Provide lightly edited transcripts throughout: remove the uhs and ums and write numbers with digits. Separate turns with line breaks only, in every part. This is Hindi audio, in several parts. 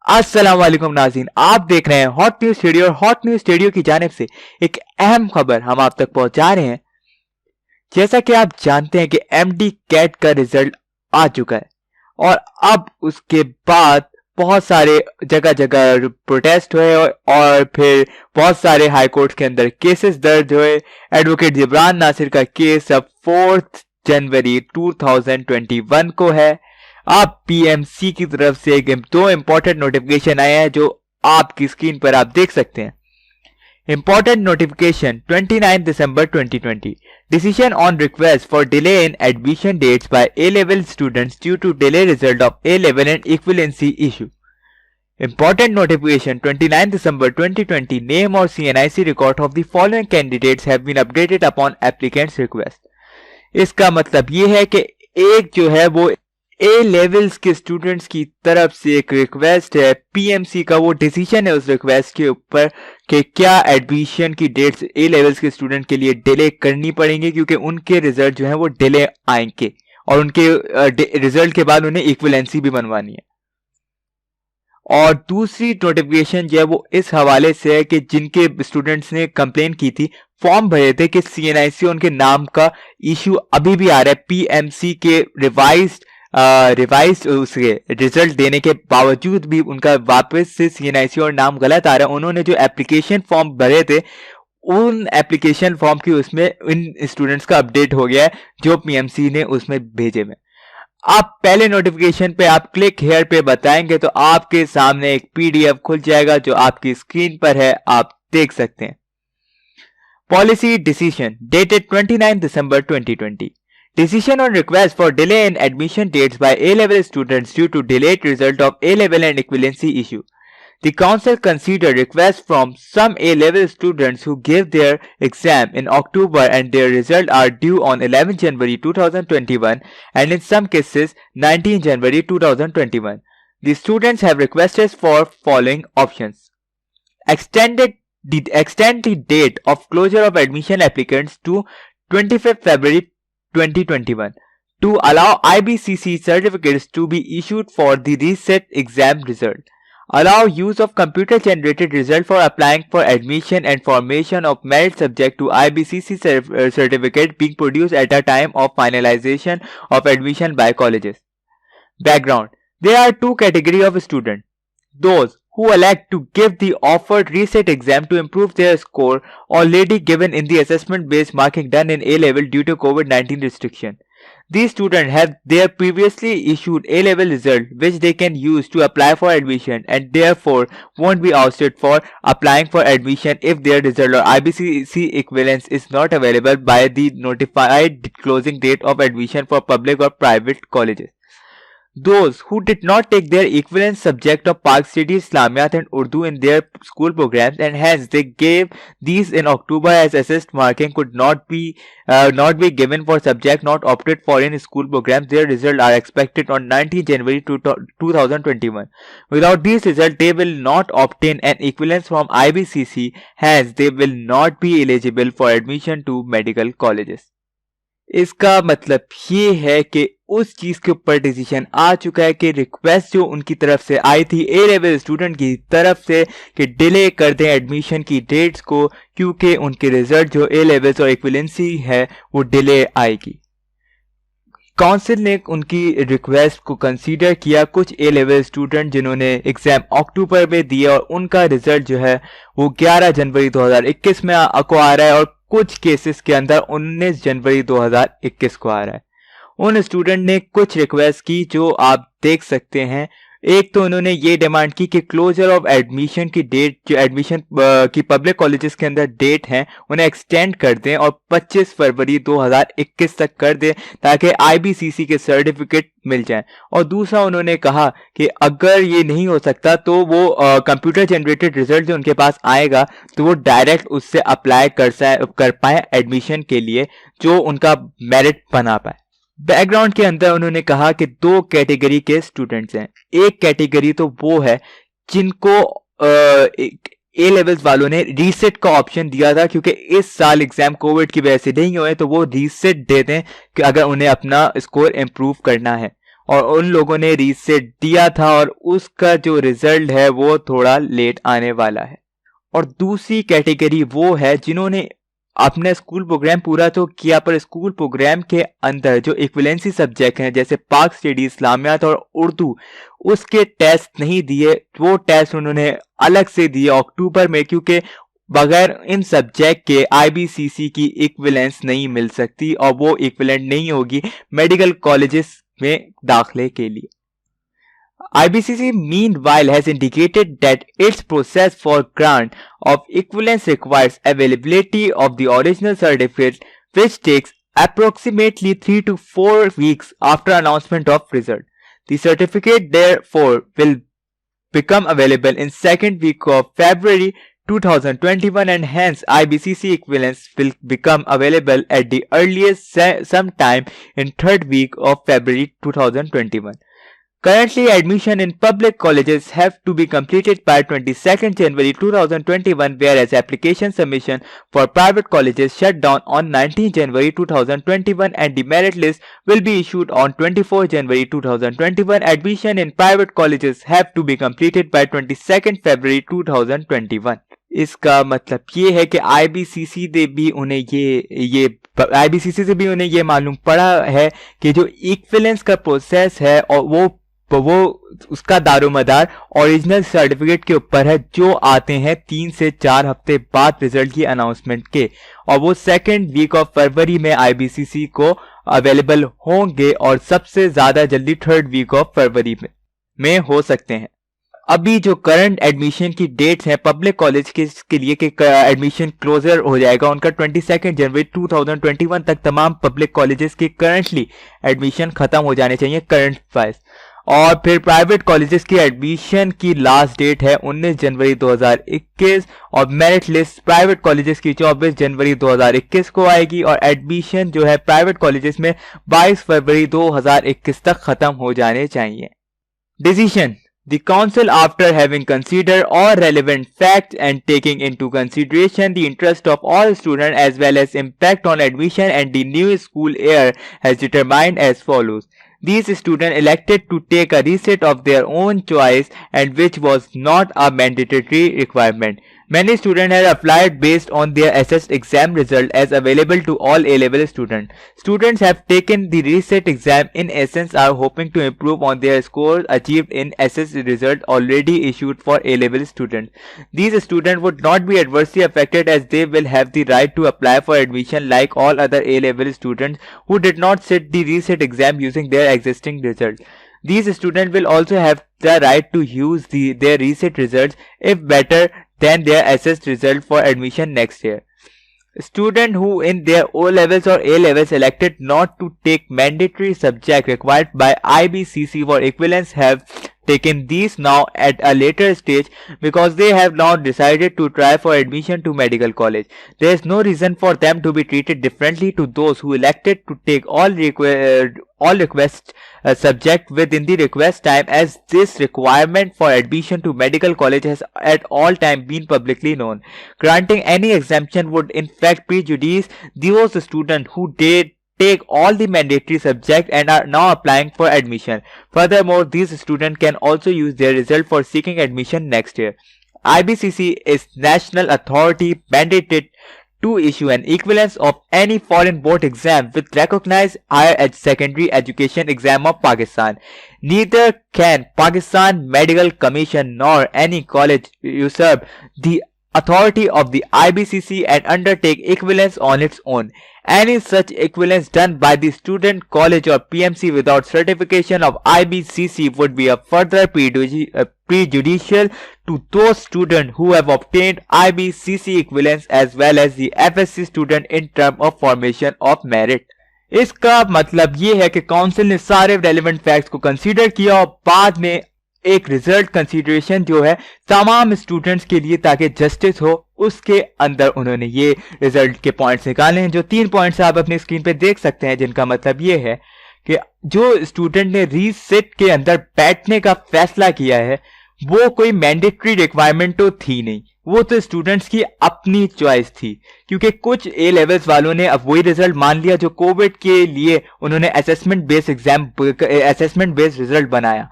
अस्सलाम वालेकुम नाज़रीन, आप देख रहे हैं हॉट न्यूज स्टूडियो और हॉट न्यूज स्टूडियो की जानिब से एक अहम खबर हम आप तक पहुंचा रहे हैं। जैसा कि आप जानते हैं कि एमडी कैट का रिजल्ट आ चुका है और अब उसके बाद बहुत सारे जगह जगह प्रोटेस्ट हुए और फिर बहुत सारे हाई कोर्ट के अंदर केसेस दर्ज हुए। एडवोकेट जिब्रान नासिर का केस अब 4 जनवरी 2021 को है। अब पीएमसी की तरफ से दो इंपॉर्टेंट नोटिफिकेशन आए हैं जो आपकी स्क्रीन पर आप देख सकते हैं। Important notification 29 December 2020. Decision on request for delay in admission dates by A-level students due to delay result of A-level and equivalency issue. Important notification 29 December 2020. Name or CNIC record of the following candidates have been updated upon applicant's request. इसका मतलब ये है कि एक जो है वो ए लेवल्स के स्टूडेंट्स की तरफ से एक रिक्वेस्ट है, पीएमसी का वो डिसीजन है उस रिक्वेस्ट के ऊपर कि क्या एडमिशन की डेट्स ए लेवल्स के स्टूडेंट के लिए डिले करनी पड़ेंगी क्योंकि उनके रिजल्ट जो है वो डिले आएंगे और उनके रिजल्ट के बाद उन्हें इक्विवेलेंसी भी बनवानी है। और दूसरी नोटिफिकेशन जो है वो इस हवाले से है कि जिनके स्टूडेंट्स ने कंप्लेन की थी, फॉर्म भरे थे कि सीएनआईसी उनके नाम का इशू अभी भी आ रहा है, पीएमसी के रिवाइज उसके रिजल्ट देने के बावजूद भी उनका वापस से सीएनआईसी और नाम गलत आ रहा है। उन्होंने जो एप्लीकेशन फॉर्म भरे थे उन एप्लीकेशन फॉर्म की उसमें इन स्टूडेंट्स का अपडेट हो गया है जो पीएमसी ने उसमें भेजे में। आप पहले नोटिफिकेशन पे आप क्लिक हेयर पे बताएंगे तो आपके सामने एक पीडीएफ खुल जाएगा जो आपकी स्क्रीन पर है, आप देख सकते हैं। Policy decision dated 29 December 2020. Decision on request for delay in admission dates by A-level students due to delayed result of A-level and equivalency issue. The council considered requests from some A-level students who gave their exam in October and their result are due on 11 January 2021 and in some cases 19 January 2021. The students have requested for following options. Extend the date of closure of admission applicants to 25th February 2021 to allow IBCC certificates to be issued for the reset exam result. Allow use of computer generated result for applying for admission and formation of merit subject to IBCC certificate being produced at a time of finalization of admission by colleges. Background: there are two categories of students. Those who elect to give the offered reset exam to improve their score already given in the assessment-based marking done in A-level due to COVID-19 restriction. These students have their previously issued A-level result which they can use to apply for admission and therefore won't be ousted for applying for admission if their result or IBCC equivalence is not available by the notified closing date of admission for public or private colleges. Those who did not take their equivalent subject of Pak City Islamiyat and Urdu in their school programs and hence they gave these in October as assessed marking could not be given for subject not opted for in school programs. Their results are expected on 19 January 2021. Without these results, they will not obtain an equivalence from IBCC, hence they will not be eligible for admission to medical colleges. इसका मतलब ये है कि उस चीज के ऊपर डिसीजन आ चुका है कि रिक्वेस्ट जो उनकी तरफ से आई थी ए लेवल स्टूडेंट की तरफ से कि डिले कर दें एडमिशन की डेट्स को क्योंकि उनके रिजल्ट जो ए लेवल्स और इक्विवेलेंसी है वो डिले आएगी। काउंसिल ने उनकी रिक्वेस्ट को कंसीडर किया। कुछ ए लेवल स्टूडेंट जिन्होंने एग्जाम अक्टूबर में दिया और उनका रिजल्ट जो है वो 11 जनवरी 2021 में को आ रहा है और कुछ केसेस के अंदर 19 जनवरी 2021 को आ रहा है। उन स्टूडेंट ने कुछ रिक्वेस्ट की जो आप देख सकते हैं। एक तो उन्होंने ये डिमांड की कि क्लोजर ऑफ एडमिशन की डेट जो एडमिशन की पब्लिक कॉलेजेस के अंदर डेट हैं उन्हें एक्सटेंड कर दें और 25 फरवरी 2021 तक कर दें ताकि आईबीसीसी के सर्टिफिकेट मिल जाएं। और दूसरा उन्होंने कहा कि अगर ये नहीं हो सकता तो वो कंप्यूटर जनरेटेड रिजल्ट जो उनके पास आएगा तो वो डायरेक्ट उससे अप्लाई कर पाए एडमिशन के लिए जो उनका मेरिट बना पाए। बैकग्राउंड के अंदर उन्होंने कहा कि दो कैटेगरी के स्टूडेंट्स हैं। एक कैटेगरी तो वो है जिनको ए लेवल्स वालों ने रीसेट का ऑप्शन दिया था क्योंकि इस साल एग्जाम कोविड की वजह से नहीं हुए तो वो रीसेट दे दें कि अगर उन्हें अपना स्कोर इंप्रूव करना है। और उन लोगों ने रीसेट दिया था और उसका जो रिजल्ट है वो थोड़ा लेट आने वाला है। और दूसरी कैटेगरी वो है जिन्होंने अपने स्कूल प्रोग्राम पूरा तो किया पर स्कूल प्रोग्राम के अंदर जो इक्विवेलेंसी सब्जेक्ट हैं जैसे पाक स्टडी, इस्लामियात और उर्दू, उसके टेस्ट नहीं दिए। वो टेस्ट उन्होंने अलग से दिए अक्टूबर में, क्योंकि बगैर इन सब्जेक्ट के आईबीसीसी की इक्विवेलेंस नहीं मिल सकती और वो इक्विवेलेंट नहीं होगी मेडिकल कॉलेजेस में दाखिले के लिए। IBCC meanwhile has indicated that its process for grant of equivalence requires availability of the original certificate, which takes approximately 3 to 4 weeks after announcement of result. The certificate therefore will become available in second week of February 2021 and hence IBCC equivalence will become available at the earliest sometime in third week of February 2021. Currently, admission in public colleges have to be completed by 22nd January 2021, whereas application submission for private colleges shut down on 19 January 2021 and the merit list will be issued on 24 January 2021. Admission in private colleges have to be completed by 22nd February 2021. इसका मतलब ये है कि आईबीसीसी से भी उन्हें ये मालूम पड़ा है कि जो इक्विवेलेंस का प्रोसेस है और वो उसका दारोमदार ओरिजिनल सर्टिफिकेट के ऊपर है, जो आते हैं 3 से 4 हफ्ते बाद रिजल्ट की अनाउंसमेंट के, और वो सेकेंड वीक ऑफ फरवरी में आईबीसीसी को अवेलेबल होंगे और सबसे ज्यादा जल्दी थर्ड वीक ऑफ फरवरी में हो सकते हैं। अभी जो करंट एडमिशन की डेट्स हैं पब्लिक कॉलेज के लिए कि एडमिशन क्लोजर हो जाएगा उनका 22 जनवरी 2021 तक तमाम पब्लिक कॉलेजेस के करंटली एडमिशन खत्म हो जाने चाहिए करंट वाइज। और फिर प्राइवेट कॉलेजेस की एडमिशन की लास्ट डेट है 19 जनवरी 2021 और मेरिट लिस्ट प्राइवेट कॉलेजेस की 24 जनवरी 2021 को आएगी और एडमिशन जो है प्राइवेट कॉलेजेस में 22 फरवरी 2021 तक खत्म हो जाने चाहिए। Decision: The Council, after having considered all relevant facts and taking into consideration the interest of all students as well as impact on admission and the new school year, has determined as follows. These students elected to take a reset of their own choice and which was not a mandatory requirement. Many students have applied based on their assessed exam result as available to all A-level students. Students have taken the reset exam in essence are hoping to improve on their scores achieved in assessed result already issued for A-level students. These students would not be adversely affected as they will have the right to apply for admission like all other A-level students who did not sit the reset exam using their existing result. These students will also have the right to use their reset results if better than their assessed result for admission next year. Students who in their O-levels or A-levels elected not to take mandatory subject required by IBCC for equivalence have taken these now at a later stage because they have now decided to try for admission to medical college. There is no reason for them to be treated differently to those who elected to take all request subject within the request time, as this requirement for admission to medical college has at all time been publicly known. Granting any exemption would in fact prejudice those students who did take all the mandatory subjects and are now applying for admission. Furthermore, these students can also use their result for seeking admission next year. IBCC is national authority mandated to issue an equivalence of any foreign board exam with recognized higher secondary education exam of Pakistan. Neither can Pakistan Medical Commission nor any college usurp the authority of the IBCC and undertake equivalence on its own. Any such equivalence done by the student, college or PMC without certification of IBCC would be a further prejudicial to those students who have obtained IBCC equivalence as well as the FSC student in term of formation of merit. इसका मतलब ये है कि काउंसिल ने सारे रेलेवेंट फैक्ट्स को कंसीडर किया और बाद में एक रिजल्ट कंसीडरेशन जो है तमाम स्टूडेंट्स के लिए ताकि जस्टिस हो, उसके अंदर उन्होंने ये रिजल्ट के पॉइंट्स निकाले हैं। जो 3 पॉइंट्स आप अपनी स्क्रीन पे देख सकते हैं, जिनका मतलब ये है कि जो स्टूडेंट ने रीसेट के अंदर बैठने का फैसला किया है वो कोई मैंडेटरी रिक्वायरमेंट तो थी नहीं, वो तो स्टूडेंट्स की अपनी चॉइस थी, क्योंकि कुछ ए लेवल्स वालों ने अब वही रिजल्ट मान लिया जो कोविड के लिए उन्होंने असेसमेंट बेस्ड रिजल्ट बनाया।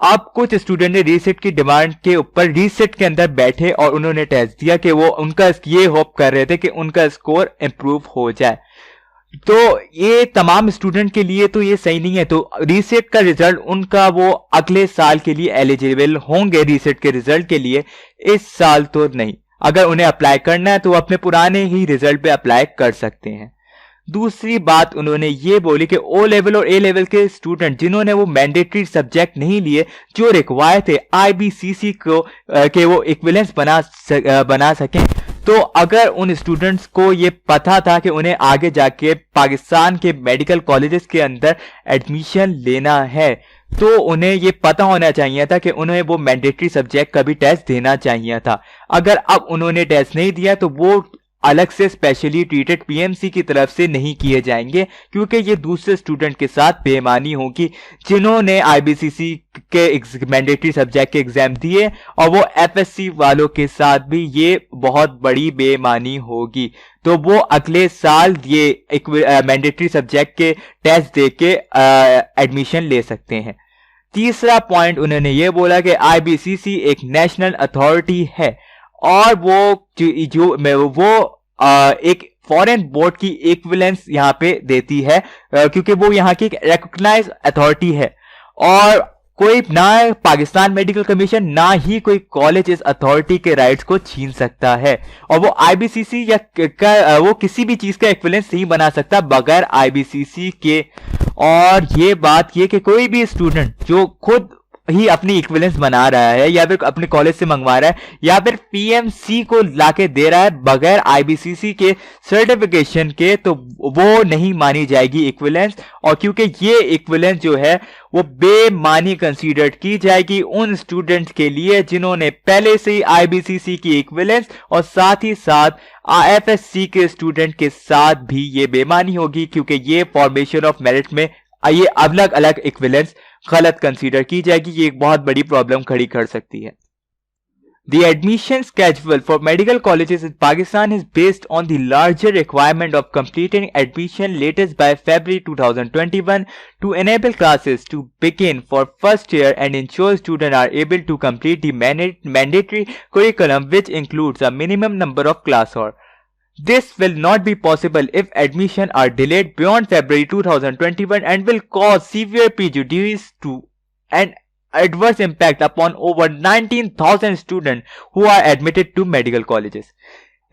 अब कुछ स्टूडेंट ने रीसेट की डिमांड के ऊपर रीसेट के अंदर बैठे और उन्होंने टेस्ट दिया कि वो उनका ये होप कर रहे थे कि उनका स्कोर इंप्रूव हो जाए। तो ये तमाम स्टूडेंट के लिए तो ये सही नहीं है। तो रीसेट का रिजल्ट उनका वो अगले साल के लिए एलिजिबल होंगे रीसेट के रिजल्ट के लिए, इस साल तो नहीं। अगर उन्हें अप्लाई करना है तो अपने पुराने ही रिजल्ट पे अप्लाई कर सकते हैं। दूसरी बात उन्होंने ये बोली कि ओ लेवल और ए लेवल के स्टूडेंट जिन्होंने वो मैंडेटरी सब्जेक्ट नहीं लिए जो रिक्वायर थे आईबीसीसी को के वो इक्विवेलेंस बना सकें, तो अगर उन स्टूडेंट्स को ये पता था कि उन्हें आगे जाके पाकिस्तान के मेडिकल कॉलेजेस के अंदर एडमिशन लेना है, तो उन्हें ये पता होना चाहिए था कि उन्हें वो मैंडेटरी सब्जेक्ट का भी टेस्ट देना चाहिए था। अगर अब उन्होंने टेस्ट नहीं दिया तो वो अलग से स्पेशली ट्रीटेड पीएमसी की तरफ से नहीं किए जाएंगे, क्योंकि ये दूसरे स्टूडेंट के साथ बेईमानी होगी जिन्होंने आईबीसीसी के मैंडेटरी सब्जेक्ट के एग्जाम दिए, और वो एफएससी वालों के साथ भी ये बहुत बड़ी बेईमानी होगी। तो वो अगले साल ये मैंडेटरी सब्जेक्ट के टेस्ट दे के एडमिशन ले सकते हैं। तीसरा पॉइंट उन्होंने ये बोला कि आईबीसीसी एक नेशनल अथॉरिटी है और वो एक फॉरेन बोर्ड की इक्विवेलेंस यहाँ पे देती है, क्योंकि वो यहाँ की रिकॉग्नाइज अथॉरिटी है, और कोई ना पाकिस्तान मेडिकल कमीशन ना ही कोई कॉलेज इस अथॉरिटी के राइट्स को छीन सकता है, और वो आईबीसीसी या वो किसी भी चीज का इक्विवेलेंस नहीं बना सकता बगैर आईबीसीसी के। और ये बात ये कि कोई भी स्टूडेंट जो खुद ही अपनी इक्विवेलेंस बना रहा है या फिर अपने कॉलेज से मंगवा रहा है या फिर पीएमसी को लाके दे रहा है बगैर आईबीसीसी के सर्टिफिकेशन के, तो वो नहीं मानी जाएगी इक्विवेलेंस। और क्योंकि ये इक्विवेलेंस जो है वो बेमानी कंसीडर की जाएगी उन स्टूडेंट्स के लिए जिन्होंने पहले से ही आईबीसीसी की इक्विवेलेंस और साथ ही साथ एफएससी के स्टूडेंट के साथ भी ये बेमानी होगी, क्योंकि ये फॉर्मेशन ऑफ मेरिट में ये अलग अलग इक्विवेलेंस गलत कंसीडर की जाएगी। ये एक बहुत बड़ी प्रॉब्लम खड़ी कर सकती है। The admission schedule for medical colleges in Pakistan is based on the larger requirement of completing admission latest by February 2021 to enable classes to begin for first year and ensure students are able to complete the mandatory curriculum, which includes a minimum number of class hours. This will not be possible if admission are delayed beyond February 2021 and will cause severe prejudice to and adverse impact upon over 19,000 students who are admitted to medical colleges.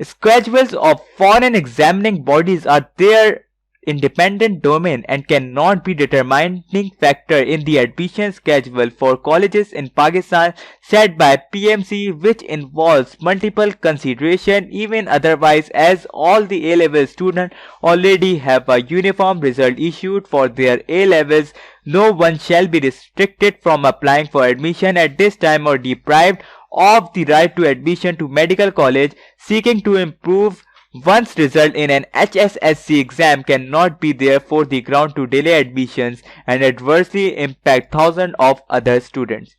Schedules of foreign examining bodies are their independent domain and cannot be determining factor in the admission schedule for colleges in Pakistan set by PMC, which involves multiple consideration. Even otherwise, as all the A-level students already have a uniform result issued for their A-levels, no one shall be restricted from applying for admission at this time or deprived of the right to admission to medical college. Seeking to improve one's result in an HSSC exam cannot be therefore the ground to delay admissions and adversely impact thousands of other students.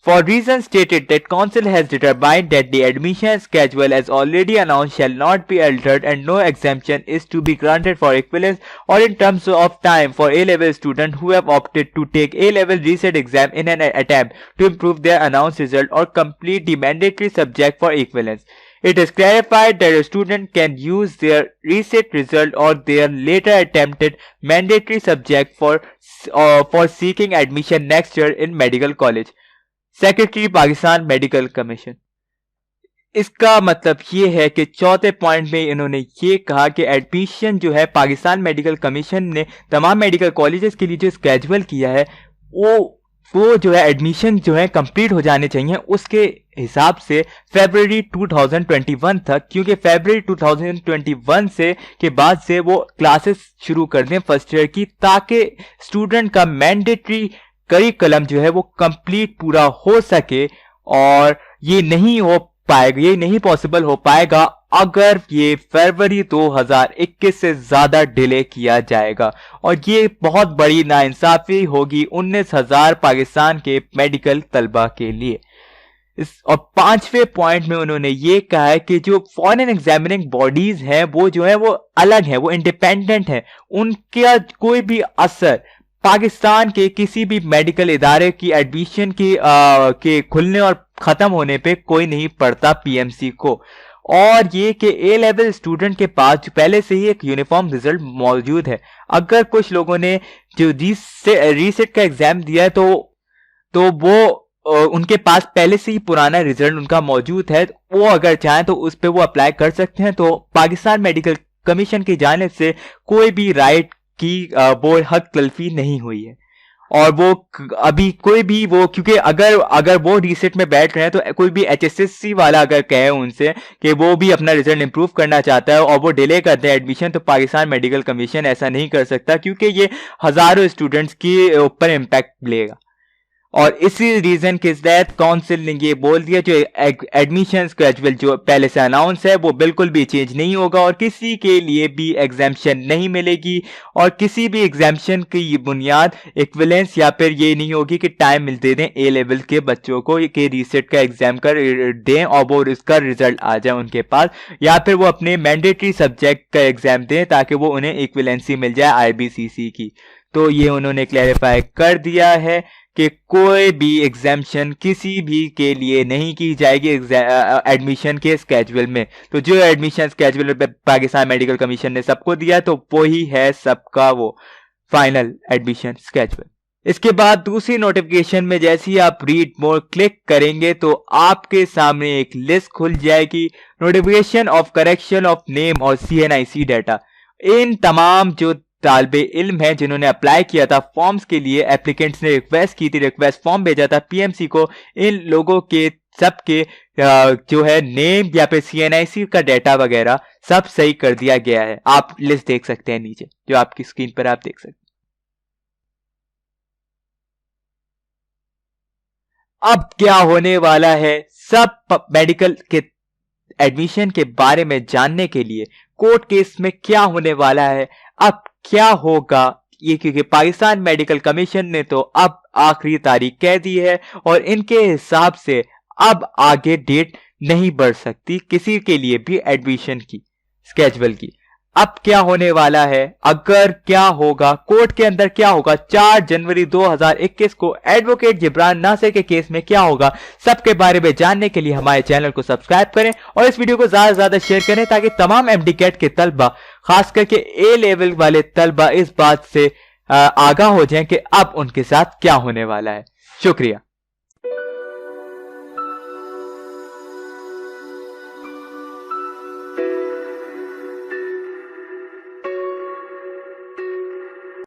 For reasons stated, that council has determined that the admission schedule as already announced shall not be altered and no exemption is to be granted for equivalence or in terms of time for A-level students who have opted to take A-level reset exam in an attempt to improve their announced result or complete the mandatory subject for equivalence. It is clarified that a student can use their reset result or their later attempted mandatory subject for seeking admission next year in medical college. Secretary Pakistan medical commission. इसका मतलब ये है कि चौथे पॉइंट में इन्होंने ये कहा कि एडमिशन जो है पाकिस्तान मेडिकल कमीशन ने तमाम मेडिकल कॉलेजेस के लिए जो स्केड्यूल किया है वो जो है एडमिशन जो है कंप्लीट हो जाने चाहिए उसके हिसाब से फरवरी 2021 तक, क्योंकि फरवरी 2021 से के बाद से वो क्लासेस शुरू कर दें फर्स्ट ईयर की, ताकि स्टूडेंट का मैंडेटरी करिकुलम जो है वो कंप्लीट पूरा हो सके। और ये नहीं पॉसिबल हो पाएगा अगर ये फरवरी 2021 से ज्यादा डिले किया जाएगा, और ये बहुत बड़ी नाइंसाफी होगी 19,000 पाकिस्तान के मेडिकल तलबा के लिए। और 5वें पॉइंट में उन्होंने ये कहा है कि जो फॉरेन एग्जामिनिंग बॉडीज हैं वो जो है वो अलग है, वो इंडिपेंडेंट है, उनका कोई भी असर पाकिस्तान के किसी भी मेडिकल इदारे की एडमिशन के खुलने और खत्म होने पे कोई नहीं पड़ता पीएमसी को। और ये कि ए लेवल स्टूडेंट के पास पहले से ही एक यूनिफॉर्म रिजल्ट मौजूद है। अगर कुछ लोगों ने जो रीसेट का एग्जाम दिया है तो वो उनके पास पहले से ही पुराना रिजल्ट उनका मौजूद है, वो अगर चाहें तो उस पे वो अप्लाई कर सकते हैं। तो पाकिस्तान मेडिकल कमीशन की जानिब से कोई भी राइट की वो हक तलफी नहीं हुई है। और वो अभी कोई भी वो, क्योंकि अगर वो रीसेट में बैठ रहे हैं तो कोई भी एचएसएससी वाला अगर कहे उनसे कि वो भी अपना रिजल्ट इंप्रूव करना चाहता है और वो डिले करते हैं एडमिशन, तो पाकिस्तान मेडिकल कमीशन ऐसा नहीं कर सकता, क्योंकि ये हजारों स्टूडेंट्स के ऊपर इम्पैक्ट लेगा। और इसी रीजन के तहत काउंसिल ने ये बोल दिया जो एडमिशन स्केड्यूल जो पहले से अनाउंस है वो बिल्कुल भी चेंज नहीं होगा और किसी के लिए भी एग्जाम्शन नहीं मिलेगी और किसी भी एग्जाम्शन की बुनियाद इक्विवेलेंस या फिर ये नहीं होगी कि टाइम मिलते दें ए लेवल के बच्चों को कि रीसेट का एग्जाम कर दें और वो इसका रिजल्ट आ जाए उनके पास, या फिर वो अपने मैंडेटरी सब्जेक्ट का एग्जाम दें ताकि वो उन्हें इक्विवेलेंसी मिल जाए आईबीसीसी की। तो ये उन्होंने क्लैरिफाई कर दिया है कि कोई भी एग्जाम्शन किसी भी के लिए नहीं की जाएगी एडमिशन के स्केड्यूल में। तो जो admission schedule Pakistan medical commission ने सबको दिया तो वो ही है सबका वो फाइनल एडमिशन स्केड्यूल। इसके बाद दूसरी नोटिफिकेशन में जैसे ही आप रीड मोर क्लिक करेंगे तो आपके सामने एक लिस्ट खुल जाएगी, notification of correction of name और CNIC डाटा। इन तमाम जो तालिबे इल्म है जिन्होंने अप्लाई किया था फॉर्म्स के लिए, एप्लीकेंट्स ने रिक्वेस्ट की थी, रिक्वेस्ट फॉर्म भेजा था पीएमसी को, इन लोगों के सबके जो है नेम या फिर CNIC का डाटा वगैरह सब सही कर दिया गया है। आप लिस्ट देख सकते हैं नीचे जो आपकी स्क्रीन पर आप देख सकते हैं। अब क्या होने वाला है, सब मेडिकल के एडमिशन के बारे में जानने के लिए कोर्ट केस में क्या होने वाला है, अब क्या होगा ये, क्योंकि पाकिस्तान मेडिकल कमीशन ने तो अब आखिरी तारीख कह दी है और इनके हिसाब से अब आगे डेट नहीं बढ़ सकती किसी के लिए भी एडमिशन की स्केड्यूल की। अब क्या होने वाला है, अगर क्या होगा कोर्ट के अंदर क्या होगा, 4 जनवरी 2021 को एडवोकेट जिब्रान नासिर के केस में क्या होगा, सबके बारे में जानने के लिए हमारे चैनल को सब्सक्राइब करें और इस वीडियो को ज्यादा से ज्यादा शेयर करें ताकि तमाम MD कैट के तलबा, खास करके ए लेवल वाले तलबा इस बात से आगाह हो जाएं कि अब उनके साथ क्या होने वाला है। शुक्रिया।